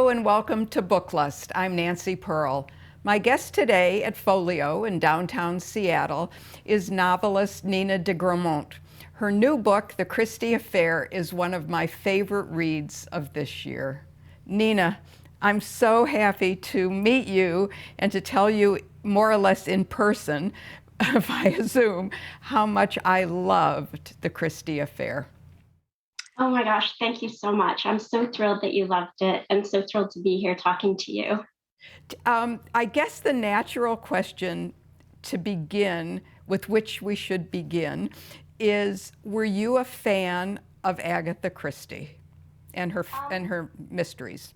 Hello and welcome to Booklust. I'm Nancy Pearl. My guest today at Folio in downtown Seattle is novelist Nina de Gramont. Her new book, The Christie Affair, is one of my favorite reads of this year. Nina, I'm so happy to meet you and to tell you more or less in person via Zoom how much I loved The Christie Affair. Oh my gosh, thank you so much. I'm so thrilled that you loved it and so thrilled to be here talking to you. I guess the natural question to begin, with which we should begin, is were you a fan of Agatha Christie and her mysteries?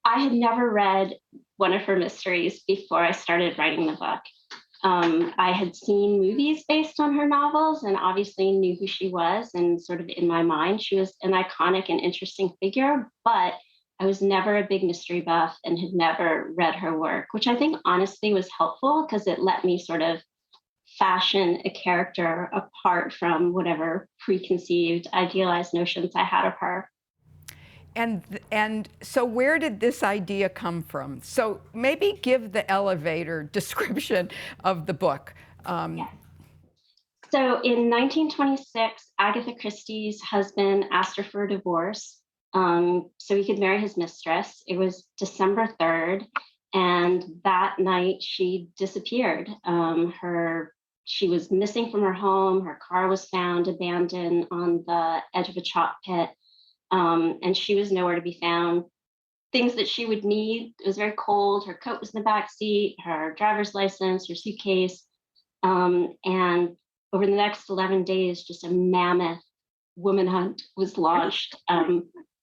I had never read one of her mysteries before I started writing the book. I had seen movies based on her novels and obviously knew who she was, and sort of in my mind, she was an iconic and interesting figure, but I was never a big mystery buff and had never read her work, which I think honestly was helpful because it let me sort of fashion a character apart from whatever preconceived, idealized notions I had of her. And so where did this idea come from? So maybe give the elevator description of the book. Yes. So in 1926, Agatha Christie's husband asked her for a divorce so he could marry his mistress. It was December 3rd, and that night she disappeared. She was missing from her home. Her car was found abandoned on the edge of a chalk pit. And she was nowhere to be found. Things that she would need, it was very cold. Her coat was in the back seat, her driver's license, her suitcase. And over the next 11 days, just a mammoth woman hunt was launched.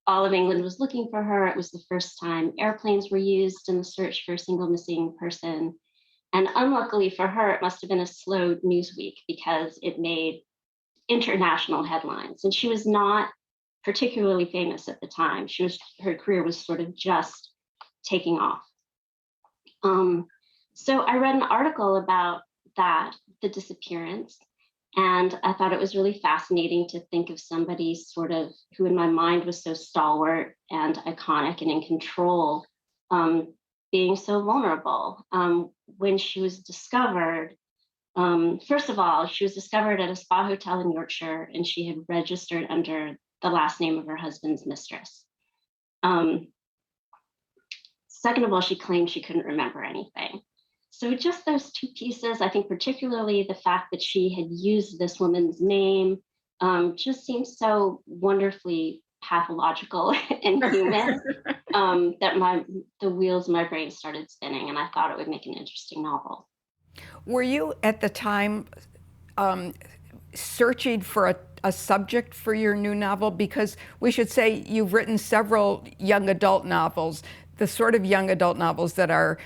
All of England was looking for her. It was the first time airplanes were used in the search for a single missing person. And unluckily for her, it must have been a slow news week because it made international headlines. And she was not particularly famous at the time. Her career was sort of just taking off. So I read an article about that, the disappearance, and I thought it was really fascinating to think of somebody sort of who in my mind was so stalwart and iconic and in control, being so vulnerable. When she was discovered, first of all, she was discovered at a spa hotel in Yorkshire, and she had registered under the last name of her husband's mistress. Second of all, she claimed she couldn't remember anything. So just those two pieces, I think particularly the fact that she had used this woman's name, just seems so wonderfully pathological and human that the wheels of my brain started spinning, and I thought it would make an interesting novel. Were you at the time searching for a subject for your new novel? Because we should say you've written several young adult novels, the sort of young adult novels that are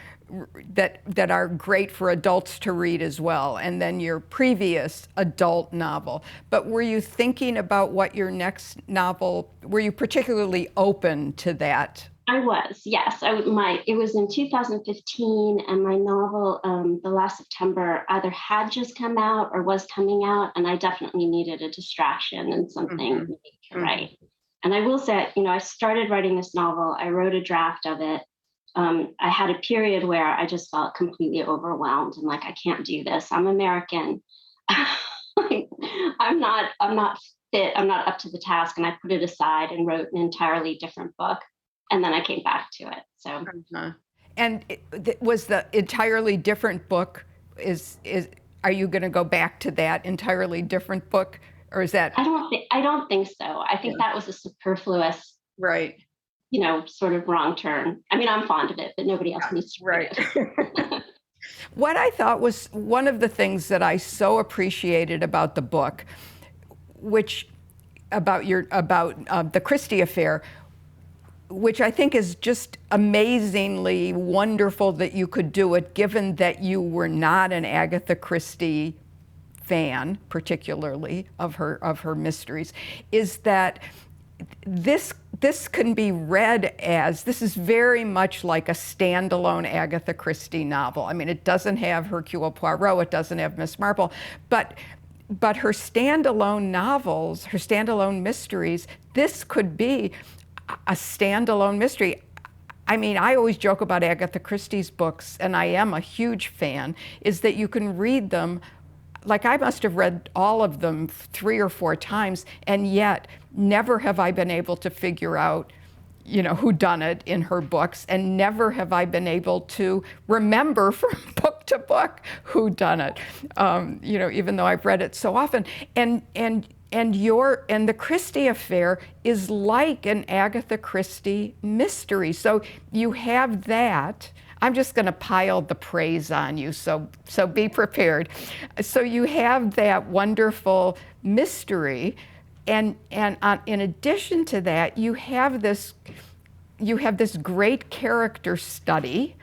great for adults to read as well, and then your previous adult novel. But were you thinking about what your next novel, were you particularly open to that? I was, yes. It was in 2015, and my novel, The Last September, either had just come out or was coming out, and I definitely needed a distraction and something to write. And I will say, I started writing this novel. I wrote a draft of it. I had a period where I just felt completely overwhelmed and like I can't do this. I'm American. I'm not fit. I'm not up to the task, and I put it aside and wrote an entirely different book. And then I came back to it. So, and was the entirely different book? Are you going to go back to that entirely different book, or is that? I don't think so. I think that was a superfluous, right? Sort of wrong turn. I mean, I'm fond of it, but nobody else needs to. Right. What I thought was one of the things that I so appreciated about the book, about the Christie Affair, which I think is just amazingly wonderful that you could do it, given that you were not an Agatha Christie fan, particularly of her mysteries, is that this can be read as, this is very much like a standalone Agatha Christie novel. I mean, it doesn't have Hercule Poirot, it doesn't have Miss Marple, but her standalone novels, her standalone mysteries, this could be a standalone mystery. I mean, I always joke about Agatha Christie's books, and I am a huge fan, is that you can read them. Like, I must have read all of them 3 or 4 times, and yet never have I been able to figure out, who done it in her books, and never have I been able to remember from book to book who done it. Even though I've read it so often, and the Christie Affair is like an Agatha Christie mystery. So you have that. I'm just going to pile the praise on you, so be prepared. So you have that wonderful mystery, and in addition to that, you have this great character study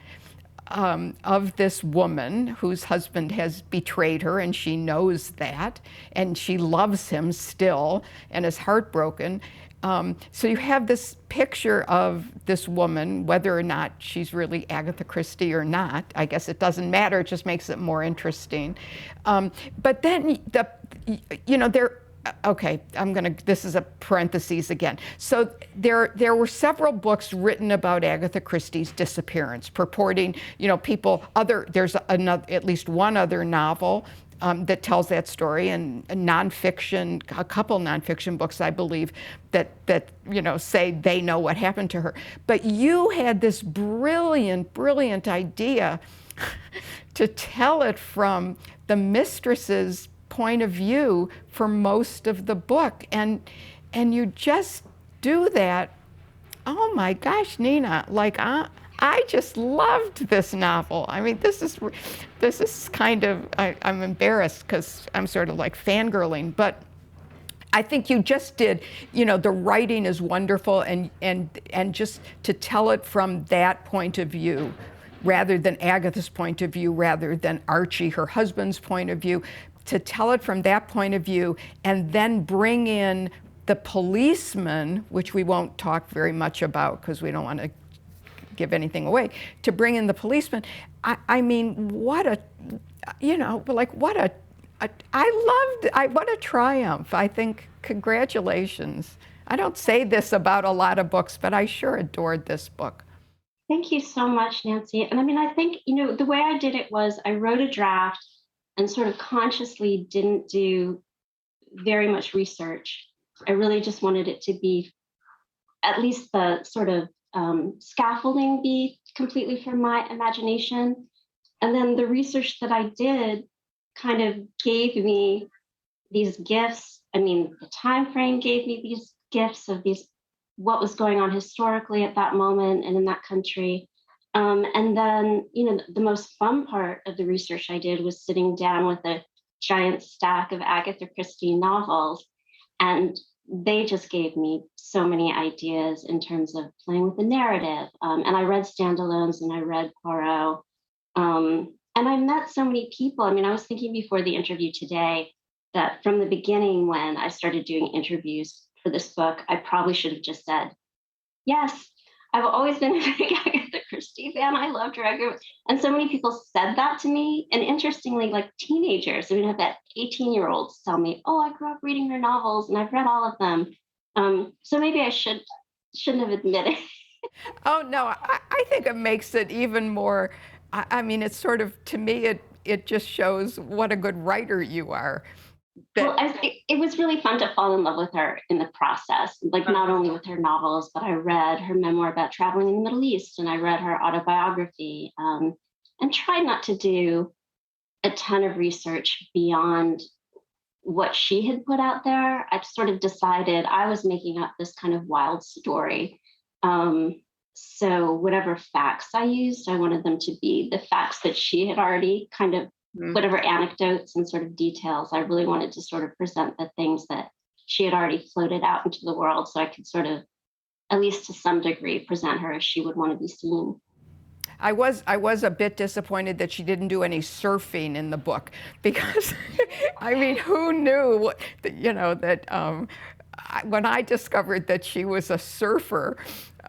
of this woman whose husband has betrayed her, and she knows that, and she loves him still and is heartbroken. So you have this picture of this woman, whether or not she's really Agatha Christie or not. I guess it doesn't matter, it just makes it more interesting. But then, okay, this is a parentheses again. So there were several books written about Agatha Christie's disappearance, purporting, there's at least one other novel that tells that story, and a couple nonfiction books, I believe, that say they know what happened to her. But you had this brilliant idea to tell it from the mistress's point of view for most of the book, and you just do that. Oh my gosh, Nina, I just loved this novel. I mean, this is kind of, I'm embarrassed because I'm sort of like fangirling, but I think you just did, the writing is wonderful, and just to tell it from that point of view, rather than Agatha's point of view, rather than Archie, her husband's point of view, to tell it from that point of view, and then bring in the policeman, which we won't talk very much about because we don't want to give anything away, to bring in the policeman. I mean, what a triumph. I think, congratulations. I don't say this about a lot of books, but I sure adored this book. Thank you so much, Nancy. And I mean, I think, the way I did it was I wrote a draft and sort of consciously didn't do very much research. I really just wanted it to be, at least the sort of scaffolding, be completely from my imagination. And then the research that I did kind of gave me these gifts. I mean, the time frame gave me these gifts of what was going on historically at that moment and in that country. And then, the most fun part of the research I did was sitting down with a giant stack of Agatha Christie novels, and they just gave me so many ideas in terms of playing with the narrative. And I read standalones, and I read Poirot, and I met so many people. I mean, I was thinking before the interview today that from the beginning, when I started doing interviews for this book, I probably should have just said, yes, I've always been a big Agatha Christie fan. I loved her. And so many people said that to me. And interestingly, like teenagers, I mean, I've had 18-year-olds tell me, oh, I grew up reading her novels and I've read all of them. So maybe I shouldn't have admitted. Oh, no, I think it makes it even more, I mean, it's sort of, to me, it just shows what a good writer you are. Well, it was really fun to fall in love with her in the process, like not only with her novels, but I read her memoir about traveling in the Middle East, and I read her autobiography, and tried not to do a ton of research beyond what she had put out there. I sort of decided I was making up this kind of wild story. So whatever facts I used, I wanted them to be the facts that she had already kind of, whatever anecdotes and sort of details, I really wanted to sort of present the things that she had already floated out into the world, so I could sort of, at least to some degree, present her as she would want to be seen. I was a bit disappointed that she didn't do any surfing in the book, because I mean, who knew, that when I discovered that she was a surfer,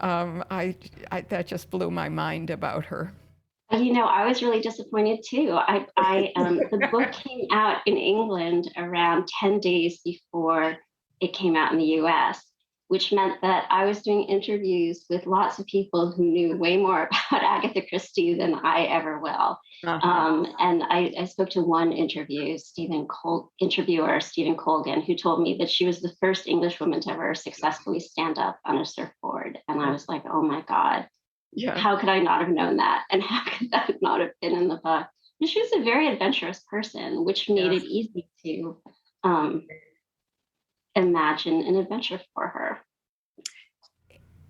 that just blew my mind about her. I was really disappointed too. The book came out in England around 10 days before it came out in the US. which meant that I was doing interviews with lots of people who knew way more about Agatha Christie than I ever will. And I spoke to one interviewer, Stephen Colgan, who told me that she was the first English woman to ever successfully stand up on a surfboard. And I was like, oh my God, how could I not have known that? And how could that not have been in the book? And she was a very adventurous person, which made it easy to imagine an adventure for her.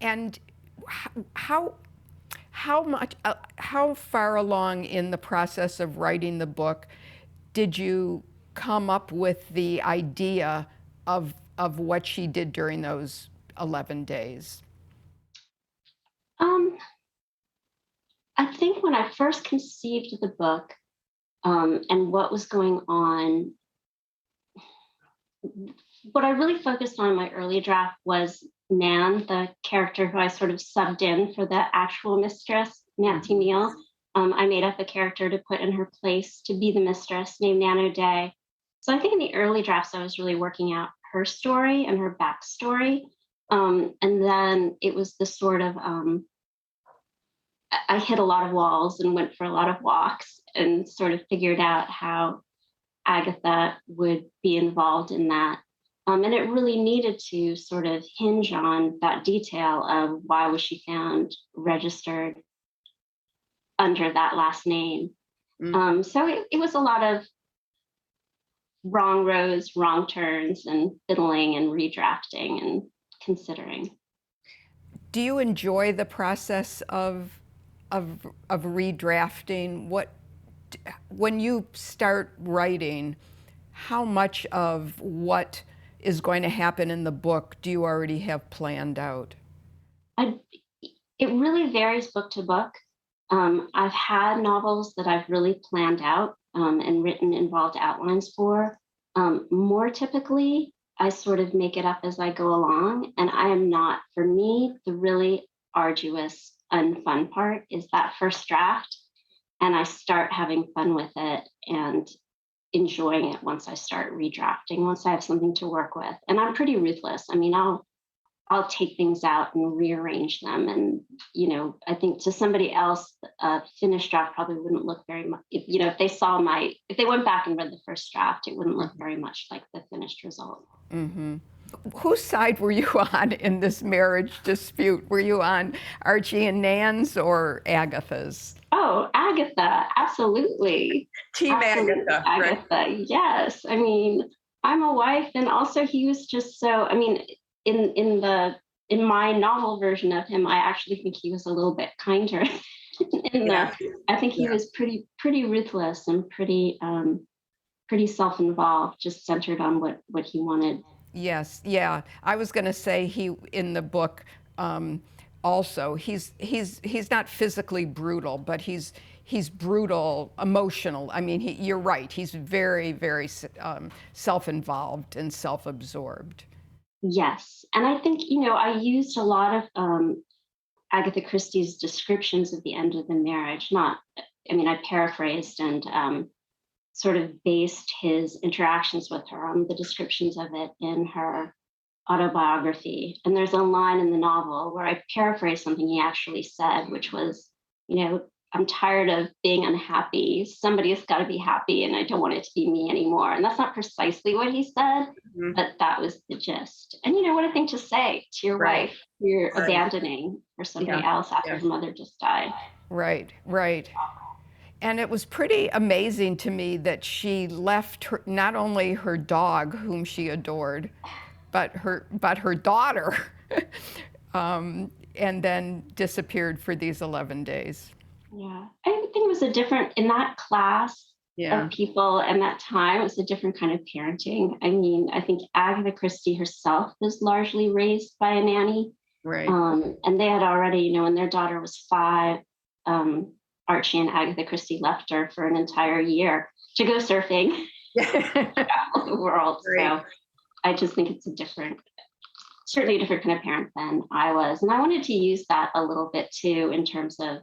And how far along in the process of writing the book did you come up with the idea of what she did during those 11 days? I think when I first conceived the book, and what was going on, what I really focused on in my early draft was Nan, the character who I sort of subbed in for the actual mistress, Nancy Neal. I made up a character to put in her place to be the mistress named Nan O'Day. So I think in the early drafts, I was really working out her story and her backstory. And then it was the sort of, I hit a lot of walls and went for a lot of walks and sort of figured out how Agatha would be involved in that. And it really needed to sort of hinge on that detail of why was she found registered under that last name. So it was a lot of wrong roads, wrong turns, and fiddling and redrafting and considering. Do you enjoy the process of redrafting? When you start writing, how much of what is going to happen in the book do you already have planned out? It really varies book to book. I've had novels that I've really planned out and written involved outlines for. More typically, I sort of make it up as I go along, and I am not. For me, the really arduous, unfun part is that first draft, and I start having fun with it and enjoying it once I start redrafting, once I have something to work with. And I'm pretty ruthless. I mean, I'll take things out and rearrange them. And, I think to somebody else, a finished draft probably wouldn't look very much, if they went back and read the first draft, it wouldn't look very much like the finished result. Mm-hmm. Whose side were you on in this marriage dispute? Were you on Archie and Nan's or Agatha's? Oh, Agatha, absolutely. Team Absolutely, Agatha, right? Yes. I mean, I'm a wife, and also he was just so, I mean, in my novel version of him, I actually think he was a little bit kinder. I think he was pretty ruthless and pretty self-involved, just centered on what he wanted. Yes, yeah. I was going to say he in the book also he's not physically brutal, but he's brutal, emotional. I mean, you're right. He's very, very self-involved and self-absorbed. Yes, and I think I used a lot of Agatha Christie's descriptions of the end of the marriage. I paraphrased and sort of based his interactions with her on the descriptions of it in her autobiography. And there's a line in the novel where I paraphrase something he actually said, which was, I'm tired of being unhappy. Somebody has got to be happy, and I don't want it to be me anymore. And that's not precisely what he said, but that was the gist. And what a thing to say to your wife, you're abandoning for somebody else after her mother just died. Right. And it was pretty amazing to me that she left not only her dog, whom she adored, but her daughter, and then disappeared for these 11 days. Yeah, I think it was in that class of people and that time, it was a different kind of parenting. I mean, I think Agatha Christie herself was largely raised by a nanny. Right. And they had already, when their daughter was 5, Archie and Agatha Christie left her for an entire year to go surfing travel the world. Right. So I just think it's certainly a different kind of parent than I was. And I wanted to use that a little bit too, in terms of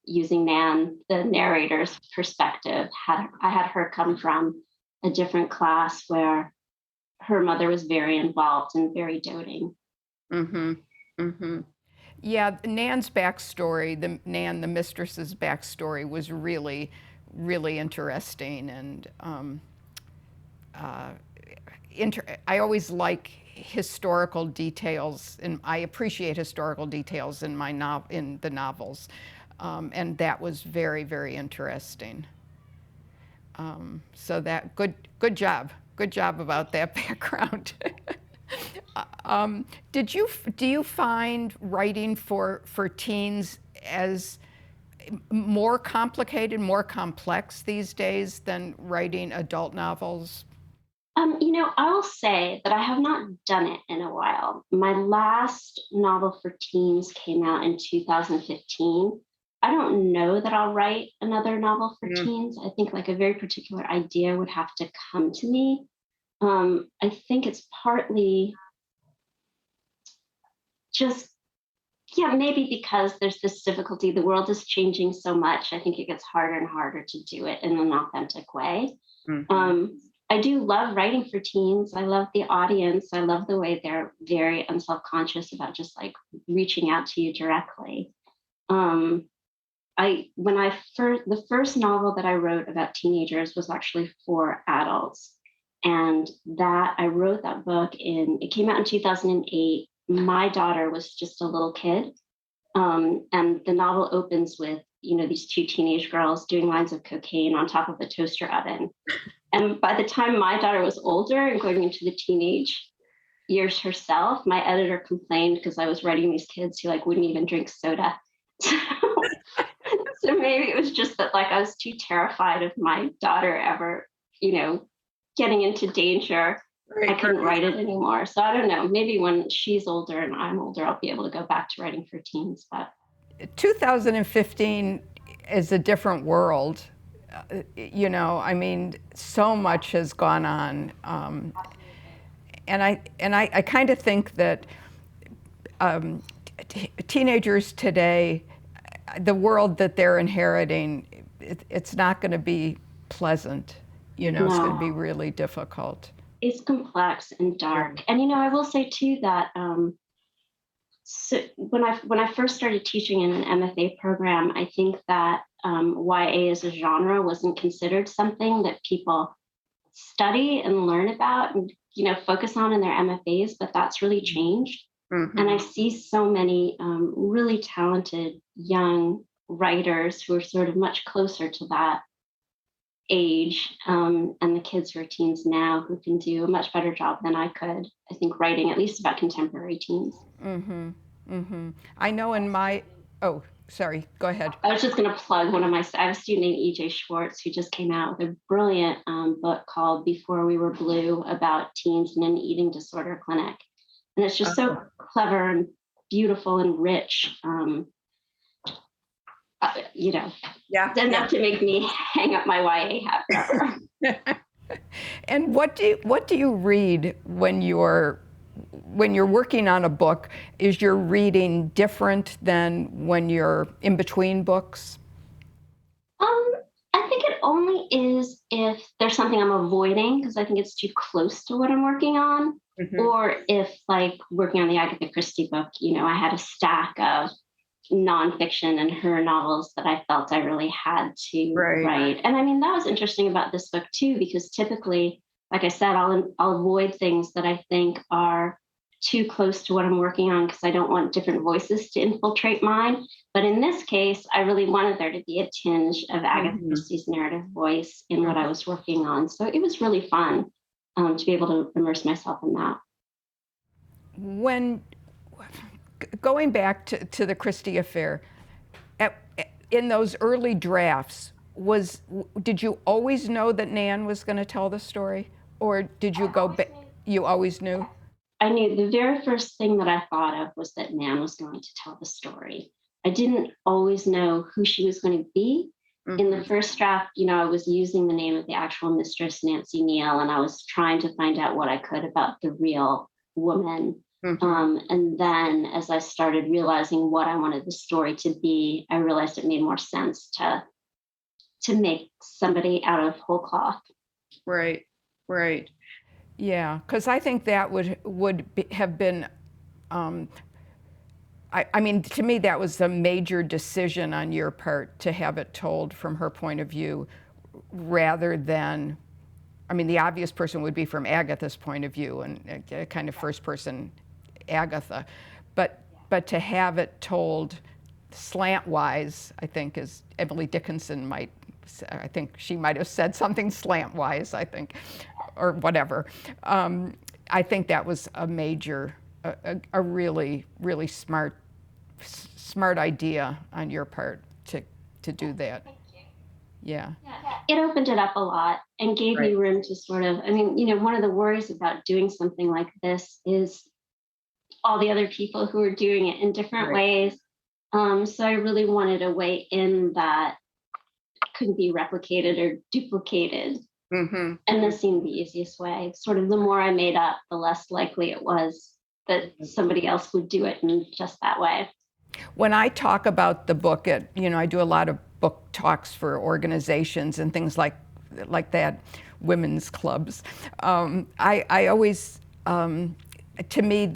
using Nan, the narrator's perspective. I had her come from a different class where her mother was very involved and very doting. Mm-hmm. Mm-hmm. Yeah, Nan's backstory, the mistress's backstory, was really, really interesting, and uh, I always like historical details, and I appreciate historical details in in the novels, and that was very, very interesting. So that good job about that background. Do you find writing for teens as more complicated, more complex these days than writing adult novels? I will say that I have not done it in a while. My last novel for teens came out in 2015. I don't know that I'll write another novel for Mm. teens. I think like a very particular idea would have to come to me. I think it's partly just, yeah, maybe because there's this difficulty. The world is changing so much. I think it gets harder and harder to do it in an authentic way. Mhm. Um, I do love writing for teens. I love the audience. I love the way they're very unself-conscious about just like reaching out to you directly. Um, the first novel that I wrote about teenagers was actually for adults, and that I wrote that book it came out in 2008. My daughter was just a little kid, and the novel opens with these two teenage girls doing lines of cocaine on top of a toaster oven. And by the time my daughter was older and going into the teenage years herself, my editor complained because I was writing these kids who like wouldn't even drink soda. So maybe it was just that like I was too terrified of my daughter ever, you know, getting into danger. I Right, couldn't right. write it anymore. So I don't know. Maybe when she's older and I'm older, I'll be able to go back to writing for teens. But 2015 is a different world. I mean, so much has gone on, and I kind of think that teenagers today, the world that they're inheriting, it's not going to be pleasant. It's going to be no, really difficult. it's complex and dark. Right. And I will say too that so when I first started teaching in an MFA program, I think that YA as a genre wasn't considered something that people study and learn about and focus on in their MFAs, but that's really changed. And I Hmm. see so many really talented young writers who are sort of much closer to that age, and the kids who are teens now who can do a much better job than I could, I think, writing at least about contemporary teens. Hmm. Hmm. I know in my, oh, sorry, go ahead. I was just going to plug I have a student named EJ Schwartz who just came out with a brilliant book called Before We Were Blue about teens in an eating disorder clinic. And it's just so clever and beautiful and rich, Yeah, enough to make me hang up my YA hat forever. yeah. And what do you read when you're working on a book? Is your reading different than when you're in between books? Um, I think it only is if there's something I'm avoiding because I think it's too close to what I'm working on, Hmm. or if like working on the Agatha Christie book, I had a stack of nonfiction and her novels that I felt I really had to Right. write. And I mean, that was interesting about this book too, because typically, like I said, I'll avoid things that I think are too close to what I'm working on because I don't want different voices to infiltrate mine. But in this case, I really wanted there to be a tinge of Agatha Hmm. Christie's narrative voice in what I was working on. So it was really fun to be able to immerse myself in that. When going back to the Christie Affair, at, in those early drafts, did you always know that Nan was going to tell the story, or did you go back? You always knew. I knew the very first thing that I thought of was that Nan was going to tell the story. I didn't always know who she was going to be. In the Hmm. first draft, I was using the name of the actual mistress, Nancy Neal, and I was trying to find out what I could about the real woman. Hmm. And then as I started realizing what I wanted the story to be, I realized it made more sense to make somebody out of whole cloth. Right. Right. Yeah, because I think that have been I mean, to me, that was a major decision on your part to have it told from her point of view rather than, I mean, the obvious person would be from Agatha's point of view and a kind of first person Agatha. But to have it told slantwise, I think, as Emily Dickinson might, I think she might have said something slantwise, I think, or whatever. I think that was a major, a really, really smart idea on your part to do that. Yeah. It opened it up a lot and gave me room to sort of, I mean, one of the worries about doing something like this is all the other people who are doing it in different ways. So I really wanted a way in that couldn't be replicated or duplicated. Mm-hmm. And this seemed the easiest way. Sort of the more I made up, the less likely it was that somebody else would do it in just that way. When I talk about the book, I do a lot of book talks for organizations and things like that, women's clubs. I always, to me,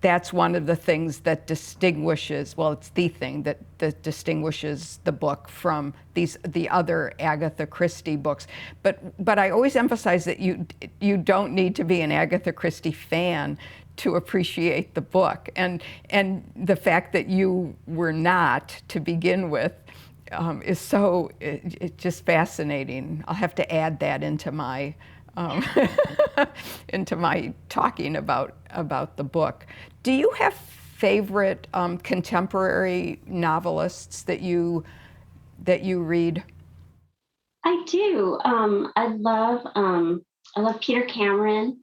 that's one of the things that distinguishes, well, it's the thing that distinguishes the book from the other Agatha Christie books. But I always emphasize that you don't need to be an Agatha Christie fan to appreciate the book. And the fact that you were not to begin with is so, it's just fascinating. I'll have to add that into my into my talking about the book. Do you have favorite contemporary novelists that you read? I do. I love Peter Cameron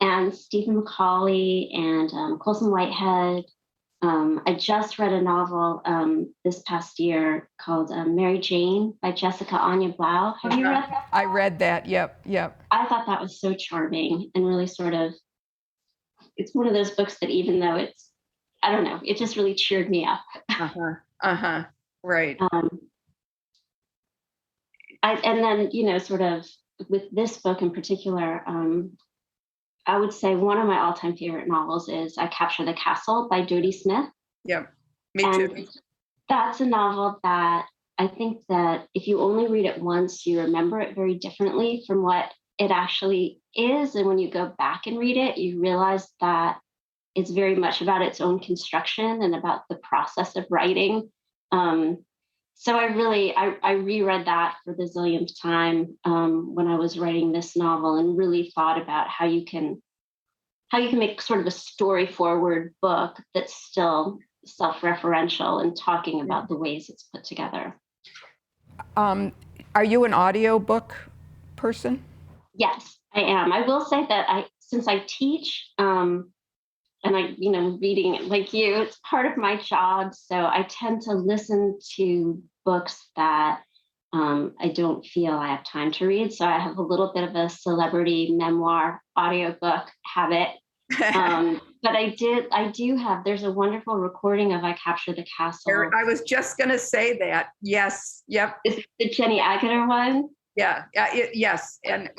and Stephen Macaulay and Colson Whitehead. I just read a novel this past year called Mary Jane by Jessica Anya Blau. Have you read that? I read that. Yep. I thought that was so charming and really sort of, it's one of those books that even though it's, I don't know, it just really cheered me up. Right. And then, sort of with this book in particular, I would say one of my all-time favorite novels is I Capture the Castle by Jodie Smith. Yep, me too. That's a novel that I think that if you only read it once, you remember it very differently from what it actually is. And when you go back and read it, you realize that it's very much about its own construction and about the process of writing. So I reread that for the zillionth time when I was writing this novel and really thought about how you can make sort of a story forward book that's still self-referential and talking about the ways it's put together. Are you an audiobook person? Yes, I am. I will say that since I teach and reading like you, it's part of my job. So I tend to listen to books that I don't feel I have time to read. So I have a little bit of a celebrity memoir audiobook habit. But there's a wonderful recording of I Capture the Castle. I was just going to say that. Yes. Yep. Is it the Jenny Agutter one? Yeah. Yes. And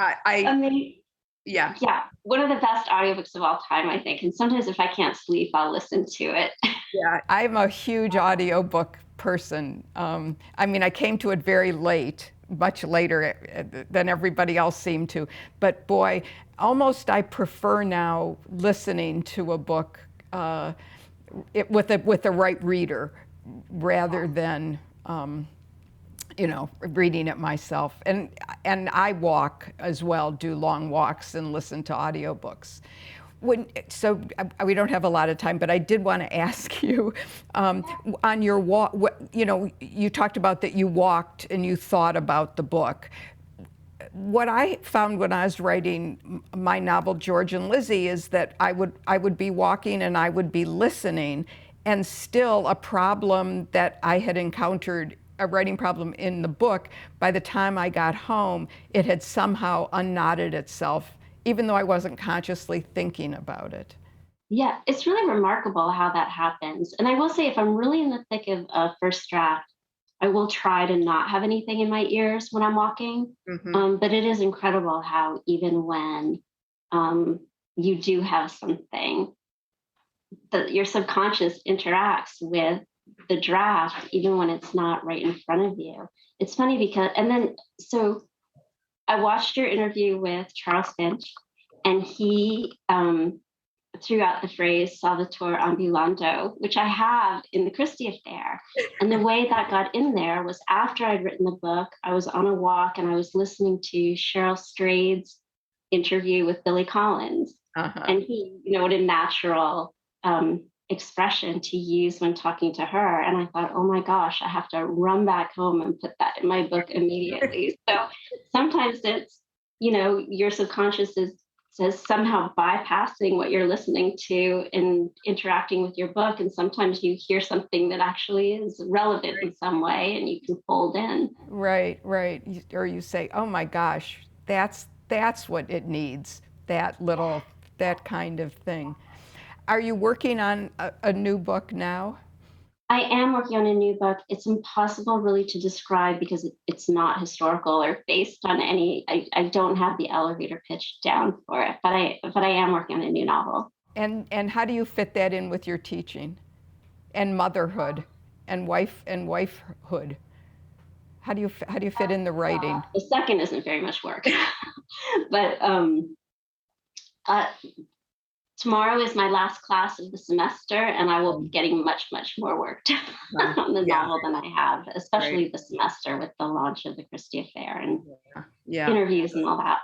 yeah. One of the best audiobooks of all time, I think. And sometimes if I can't sleep, I'll listen to it. Yeah, I'm a huge audiobook person. I mean, I came to it very late, much later than everybody else seemed to. But boy, almost I prefer now listening to a book with the right reader rather than reading it myself. And I walk as well, do long walks and listen to audiobooks. So we don't have a lot of time, but I did want to ask you, on your walk, you talked about that you walked and you thought about the book. What I found when I was writing my novel, George and Lizzie, is that I would be walking and I would be listening, and still a problem that I had encountered, a writing problem in the book, by the time I got home, it had somehow unknotted itself, even though I wasn't consciously thinking about it. Yeah, it's really remarkable how that happens. And I will say, if I'm really in the thick of a first draft, I will try to not have anything in my ears when I'm walking. Mm-hmm. But it is incredible how even when you do have something, your subconscious interacts with the draft even when it's not right in front of you. It's funny because, and then, so I watched your interview with Charles Finch, and he threw out the phrase Salvatore ambulando, which I have in the Christie Affair. And the way that got in there was after I'd written the book, I was on a walk and I was listening to Cheryl Strayed's interview with Billy Collins. And he, what a natural expression to use when talking to her. And I thought, oh my gosh, I have to run back home and put that in my book immediately. So sometimes it's, your subconscious is somehow bypassing what you're listening to and interacting with your book. And sometimes you hear something that actually is relevant in some way and you can fold in. Right. Or you say, oh my gosh, that's what it needs, that kind of thing. Are you working on a new book now? I am working on a new book. It's impossible really to describe because it's not historical or based on any, I don't have the elevator pitch down for it, but I am working on a new novel. And how do you fit that in with your teaching and motherhood and wifehood? How do you fit in the writing? The second isn't very much work, but tomorrow is my last class of the semester, and I will be getting much more work done on the novel than I have, especially this semester with the launch of the Christie Affair and interviews and all that.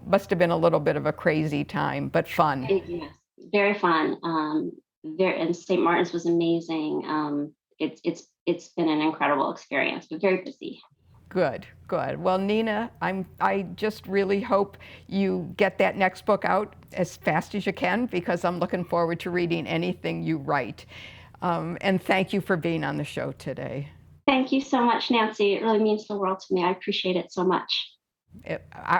Must have been a little bit of a crazy time, but fun. Yes, very fun. And St. Martin's was amazing. It's been an incredible experience, but very busy. Good. Well, Nina, I just really hope you get that next book out as fast as you can, because I'm looking forward to reading anything you write. And thank you for being on the show today. Thank you so much, Nancy. It really means the world to me. I appreciate it so much.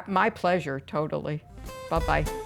My pleasure, totally. Bye-bye.